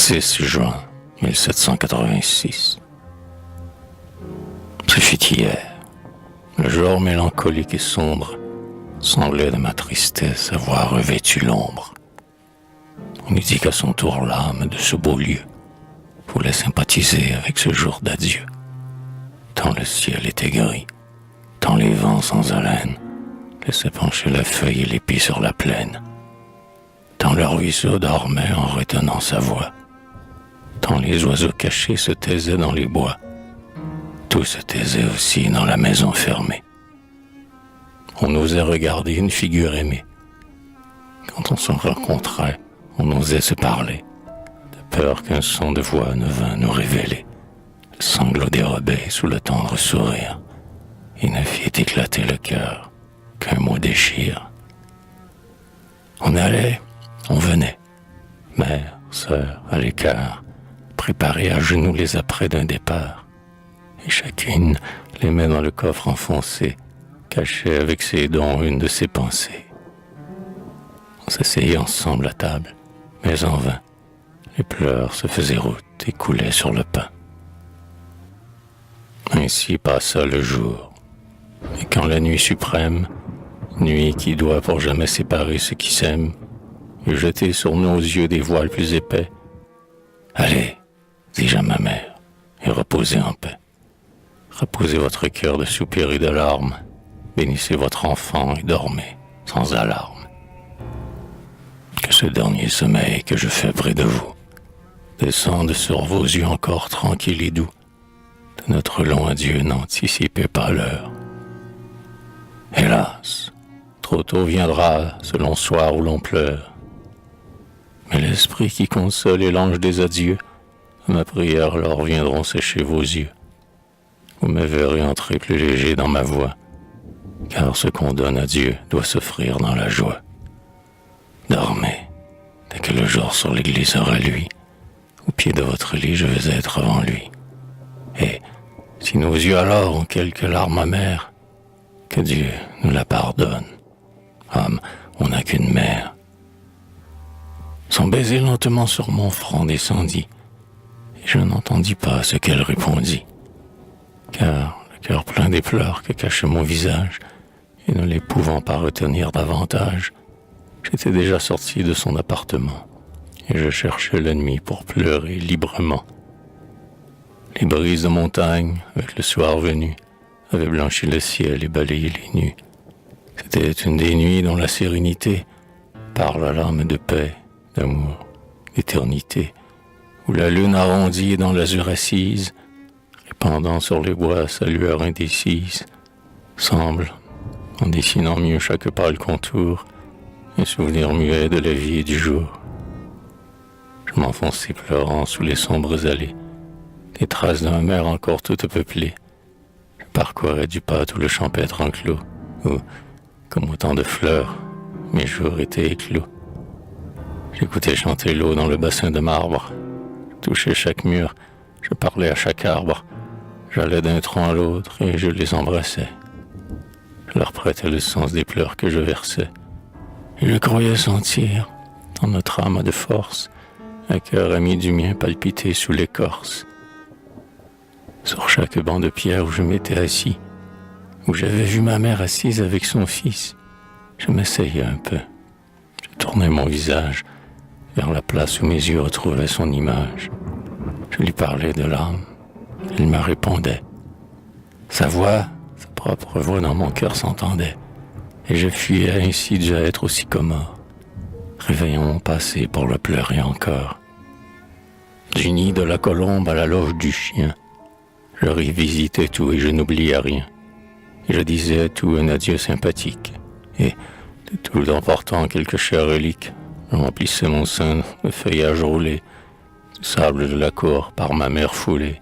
6 juin 1786. Ce fut hier. Le jour mélancolique et sombre semblait de ma tristesse avoir revêtu l'ombre. On eût dit qu'à son tour l'âme de ce beau lieu voulait sympathiser avec ce jour d'adieu. Tant le ciel était gris, tant les vents sans haleine laissaient pencher la feuille et l'épi sur la plaine, tant le ruisseau dormait en retenant sa voix, tant les oiseaux cachés se taisaient dans les bois, tout se taisait aussi dans la maison fermée. On osait regarder une figure aimée. Quand on se rencontrait, on osait se parler, de peur qu'un son de voix ne vînt nous révéler le sanglot dérobé sous le tendre sourire, et ne fit éclater le cœur qu'un mot déchire. On allait, on venait, mère, sœur, à l'écart, préparés à genoux les apprêts d'un départ, et chacune, les mains dans le coffre enfoncé, cachait avec ses dons une de ses pensées. On s'asseyait ensemble à table, mais en vain, les pleurs se faisaient route et coulaient sur le pain. Ainsi passa le jour, et quand la nuit suprême, nuit qui doit pour jamais séparer ceux qui s'aiment, eut jeté sur nos yeux des voiles plus épais, « Allez, dis-je à ma mère, et reposez en paix. Reposez votre cœur de soupirs et de larmes, bénissez votre enfant et dormez sans alarme. Que ce dernier sommeil que je fais près de vous descende sur vos yeux encore tranquilles et doux. De notre long adieu n'anticipez pas l'heure. Hélas, trop tôt viendra ce long soir où l'on pleure. Mais l'esprit qui console et l'ange des adieux, à ma prière alors viendront sécher vos yeux. Vous me verrez entrer plus léger dans ma voix, car ce qu'on donne à Dieu doit s'offrir dans la joie. Dormez, dès que le jour sur l'église sera lui, au pied de votre lit je vais être avant lui. Et si nos yeux alors ont quelques larmes amères, que Dieu nous la pardonne. Homme, on n'a qu'une mère. Son baiser lentement sur mon front descendit, et je n'entendis pas ce qu'elle répondit, car le cœur plein des pleurs que cachait mon visage, et ne les pouvant pas retenir davantage, j'étais déjà sorti de son appartement, et je cherchais l'ennemi pour pleurer librement. Les brises de montagne, avec le soir venu, avaient blanchi le ciel et balayé les nues. C'était une des nuits dont la sérénité parle à l'âme de paix, d'amour, d'éternité, où la lune arrondie dans l'azur assise, répandant sur les bois sa lueur indécise, semble, en dessinant mieux chaque pâle contour, un souvenir muet de la vie et du jour. Je m'enfonçais pleurant sous les sombres allées, les traces d'un mer encore toute peuplée. Je parcourais du pas tout le champêtre enclos, où, comme autant de fleurs, mes jours étaient éclos. J'écoutais chanter l'eau dans le bassin de marbre, je touchais chaque mur, je parlais à chaque arbre, j'allais d'un tronc à l'autre et je les embrassais. Je leur prêtais le sens des pleurs que je versais, et je croyais sentir, dans notre âme de force, un cœur ami du mien palpiter sous l'écorce. Sur chaque banc de pierre où je m'étais assis, où j'avais vu ma mère assise avec son fils, je m'asseyais un peu. Je tournais mon visage vers la place où mes yeux retrouvaient son image. Je lui parlais de l'âme. Il me répondait. Sa voix, sa propre voix dans mon cœur s'entendait, et je fuyais ainsi dû être aussi commode, réveillant mon passé pour le pleurer encore. Du nid de la colombe à la loge du chien, je revisitais tout et je n'oubliais rien. Je disais à tout un adieu sympathique, et de tout emportant quelque chère relique, je remplissais mon sein de feuillage roulé, du sable de la cour par ma mère foulée,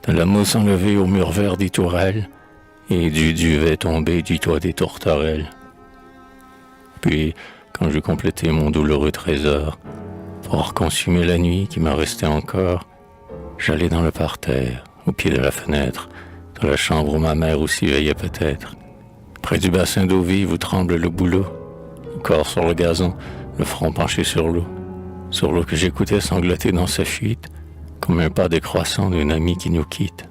de la mousse enlevée au mur vert des tourelles, et du duvet tombé du toit des tourterelles. Puis, quand j'eus complété mon douloureux trésor, pour consumer la nuit qui me restait encore, j'allais dans le parterre, au pied de la fenêtre, dans la chambre où ma mère aussi veillait peut-être. Près du bassin d'eau vive où tremble le bouleau, le corps sur le gazon, le front penché sur l'eau. sur l'eau que j'écoutais sangloter dans sa fuite, comme un pas décroissant d'un ami qui nous quitte.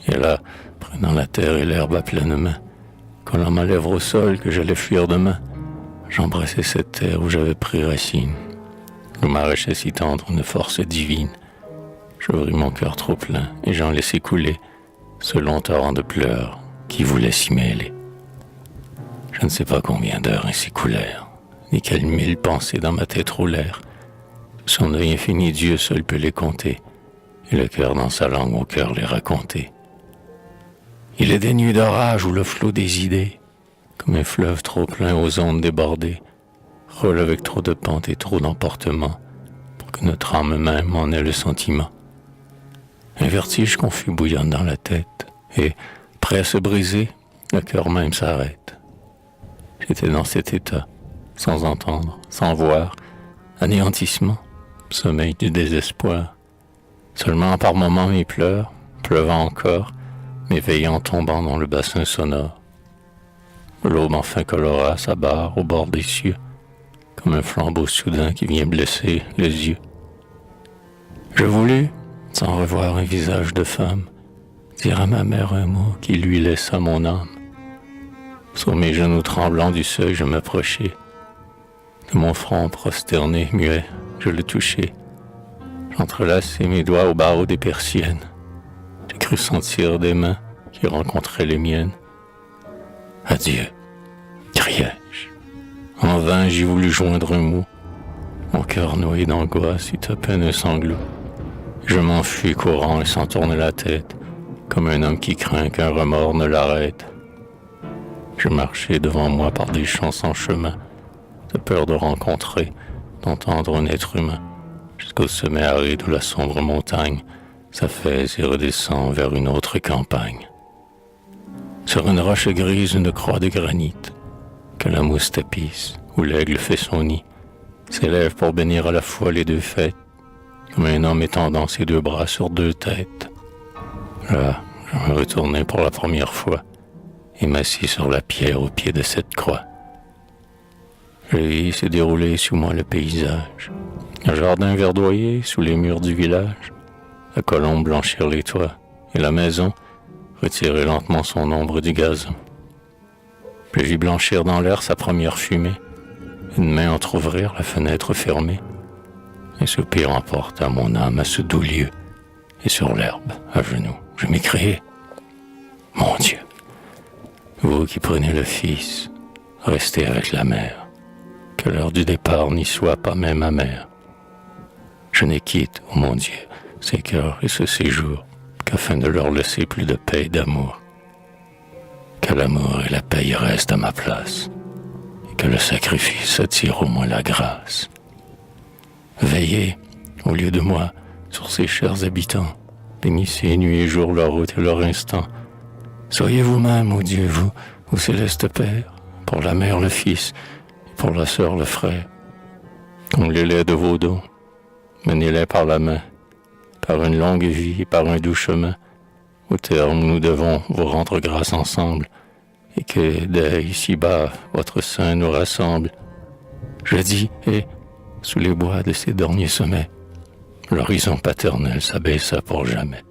Et là, prenant la terre et l'herbe à pleine main, collant ma lèvre au sol que j'allais fuir demain, j'embrassais cette terre où j'avais pris racine, où m'arrachait si tendre une force divine. J'ouvris mon cœur trop plein et j'en laissai couler ce long torrent de pleurs qui voulait s'y mêler. Je ne sais pas combien d'heures ainsi coulèrent, ni quelles mille pensées dans ma tête roulèrent. Son œil infini, Dieu seul peut les compter, et le cœur dans sa langue au cœur les raconter. Il est des nuits d'orage où le flot des idées, comme un fleuve trop plein aux ondes débordées, roule avec trop de pente et trop d'emportement, pour que notre âme même en ait le sentiment. Un vertige confus bouillonne dans la tête, et, prêt à se briser, le cœur même s'arrête. J'étais dans cet état, sans entendre, sans voir, anéantissement, sommeil du désespoir. Seulement par moments mes pleurs, pleuvant encore, m'éveillant tombant dans le bassin sonore. L'aube enfin colora sa barre au bord des cieux, comme un flambeau soudain qui vient blesser les yeux. Je voulus, sans revoir un visage de femme, dire à ma mère un mot qui lui laissa mon âme. Sur mes genoux tremblants du seuil, je m'approchai. De mon front prosterné, muet, je le touchai. J'entrelaçai mes doigts au barreau des persiennes. J'ai cru sentir des mains qui rencontraient les miennes. Adieu, criai-je. En vain, j'ai voulu joindre un mot. Mon cœur noyé d'angoisse eut à peine un sanglot. Je m'enfuis courant et sans tourner la tête, comme un homme qui craint qu'un remords ne l'arrête. Je marchais devant moi par des champs sans chemin, de peur de rencontrer, d'entendre un être humain, jusqu'au sommet aride où la sombre montagne s'affaisse et redescend vers une autre campagne. Sur une roche grise, une croix de granit, que la mousse tapisse, où l'aigle fait son nid, s'élève pour bénir à la fois les deux fêtes, comme un homme étendant ses deux bras sur deux têtes. Là, je me retournai pour la première fois, et m'assis sur la pierre au pied de cette croix. Je vis se dérouler sous moi le paysage, un jardin verdoyé sous les murs du village, la colombe blanchir les toits, et la maison retirer lentement son ombre du gazon. Je vis blanchir dans l'air sa première fumée, une main entr'ouvrir la fenêtre fermée. Un soupir emporta mon âme à ce doux lieu, et sur l'herbe, à genoux, je m'écriai: Mon Dieu, vous qui prenez le Fils, restez avec la mère, que l'heure du départ n'y soit pas même amère. Je ne quitte, ô mon Dieu, ces cœurs et ce séjour, qu'afin de leur laisser plus de paix et d'amour. Que l'amour et la paix y restent à ma place, et que le sacrifice attire au moins la grâce. Veillez, au lieu de moi, sur ces chers habitants, bénissez nuit et jour leur route et leur instant. Soyez vous-même, ô Dieu, vous, ô céleste Père, pour la mère le Fils, et pour la sœur le frère. Comblez-les de vos dons, menez-les par la main, par une longue vie et par un doux chemin, au terme où nous devons vous rendre grâce ensemble, et que dès ici-bas votre sein nous rassemble. Je dis, et, sous les bois de ces derniers sommets, l'horizon paternel s'abaissa pour jamais.